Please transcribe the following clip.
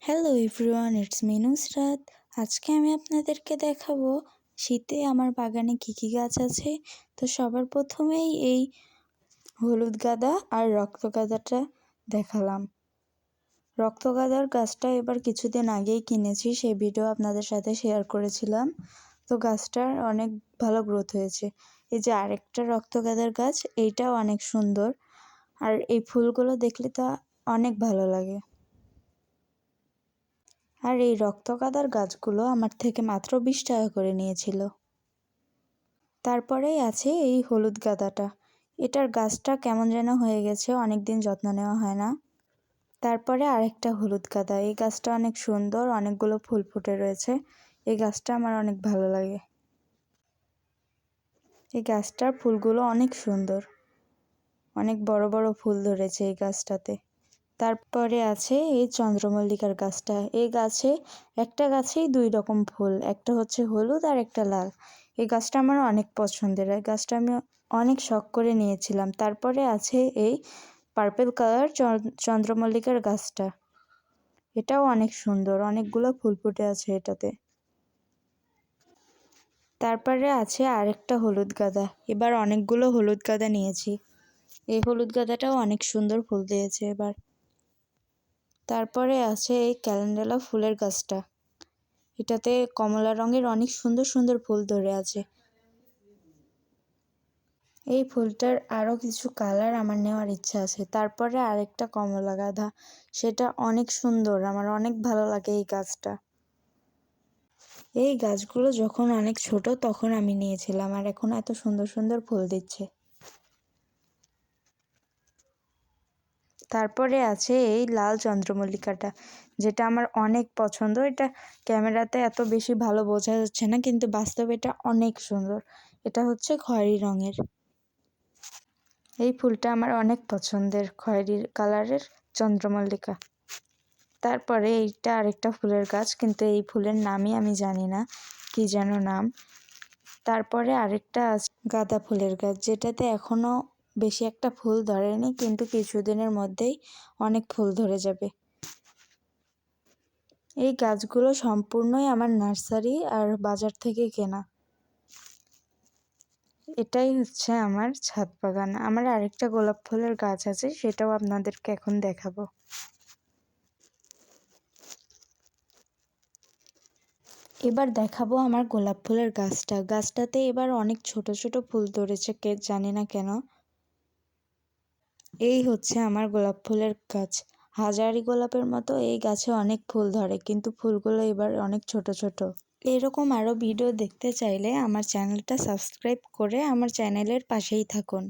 Hello everyone, it's me Nusrat. আজকে আমি আপনাদেরকে দেখাবো শীতে আমার বাগানে কী কী গাছ আছে। তো সবার প্রথমেই এই হলুদ গাঁদা আর রক্তগাঁদাটা দেখালাম। রক্তগাঁদার গাছটা এবার কিছুদিন আগেই কিনেছি, সেই ভিডিও আপনাদের সাথে শেয়ার করেছিলাম। তো গাছটার অনেক ভালো গ্রোথ হয়েছে। এই যে আরেকটা রক্তগাঁদার গাছ, এইটাও অনেক সুন্দর, আর এই ফুলগুলো দেখলে তো অনেক ভালো লাগে। আর এই রক্তগাঁদার গাছগুলো আমার থেকে মাত্র 20 টাকা করে নিয়েছিল। তারপরেই আছে এই হলুদ গাঁদাটা। এটার গাছটা কেমন যেন হয়ে গেছে, অনেকদিন যত্ন নেওয়া হয় না। তারপরে আরেকটা হলুদ গাঁদা, এই গাছটা অনেক সুন্দর, অনেকগুলো ফুল ফুটে রয়েছে। এই গাছটা আমার অনেক ভালো লাগে। এই গাছটার ফুলগুলো অনেক সুন্দর, অনেক বড় বড় ফুল ধরেছে এই গাছটাতে। তারপরে আছে এই চন্দ্রমল্লিকার গাছটা। এই একটা গাছেই 2 রকম ফুল, একটা হচ্ছে হলুদ আর একটা লাল। এই গাছটা আমার অনেক পছন্দের, এই গাছটা আমি অনেক শখ করে নিয়েছিলাম। তারপরে আছে এই পার্পল কালার চন্দ্রমল্লিকার গাছটা। এটাও অনেক সুন্দর, অনেকগুলো ফুল ফুটে আছে এটাতে। তারপরে আছে আরেকটা হলুদ গাঁদা। এবার অনেকগুলো হলুদ গাঁদা নিয়েছি। এই হলুদ গাঁদাটাও অনেক সুন্দর ফুল দিয়েছে এবার। তারপরে আছে এই ক্যালেন্ডুলা ফুলের গাছটা। এটাতে কমলা রঙের অনেক সুন্দর সুন্দর ফুল ধরে আছে। এই ফুলটার আরও কিছু কালার আমার নেওয়ার ইচ্ছা আছে। তারপরে আরেকটা কমলা গাঁদা, সেটা অনেক সুন্দর, আমার অনেক ভালো লাগে এই গাছটা। এই গাছগুলো যখন অনেক ছোট তখন আমি নিয়েছিলাম, আর এখন এত সুন্দর সুন্দর ফুল দিচ্ছে। তারপরে আছে এই লাল চন্দ্রমল্লিকাটা, যেটা আমার অনেক পছন্দ। এটা ক্যামেরাতে এত বেশি ভালো বোঝা যাচ্ছে না, কিন্তু বাস্তবে এটা অনেক সুন্দর। এটা হচ্ছে খয়েরি রঙের। এই ফুলটা আমার অনেক পছন্দের, খয়েরি কালারের চন্দ্রমল্লিকা। তারপরে এইটা আরেকটা ফুলের গাছ, কিন্তু এই ফুলের নামই আমি জানি না, কি যেন নাম। তারপরে আরেকটা গাঁদা ফুলের গাছ, যেটাতে এখনও বেশি একটা ফুল ধরেনি, কিন্তু কিছুদিনের মধ্যেই অনেক ফুল ধরে যাবে। এই গাছগুলো সম্পূর্ণই আমার নার্সারি আর বাজার থেকে কেনা। এটাই হচ্ছে আমার ছাদ বাগান। আমার আরেকটা গোলাপ ফুলের গাছ আছে, সেটাও আপনাদেরকে এখন দেখাবো। এবার দেখাবো আমার গোলাপ ফুলের গাছটাতে এবার অনেক ছোট ছোট ফুল ধরেছে, জানি না কেন। এই হচ্ছে আমার গোলাপ ফুলের গাছ। হাজারি গোলাপের মতো এই গাছে অনেক ফুল ধরে, কিন্তু ফুলগুলো এবার অনেক ছোট ছোট। এরকম আরও ভিডিও দেখতে চাইলে আমার চ্যানেলটা সাবস্ক্রাইব করে আমার চ্যানেলের পাশেই থাকুন।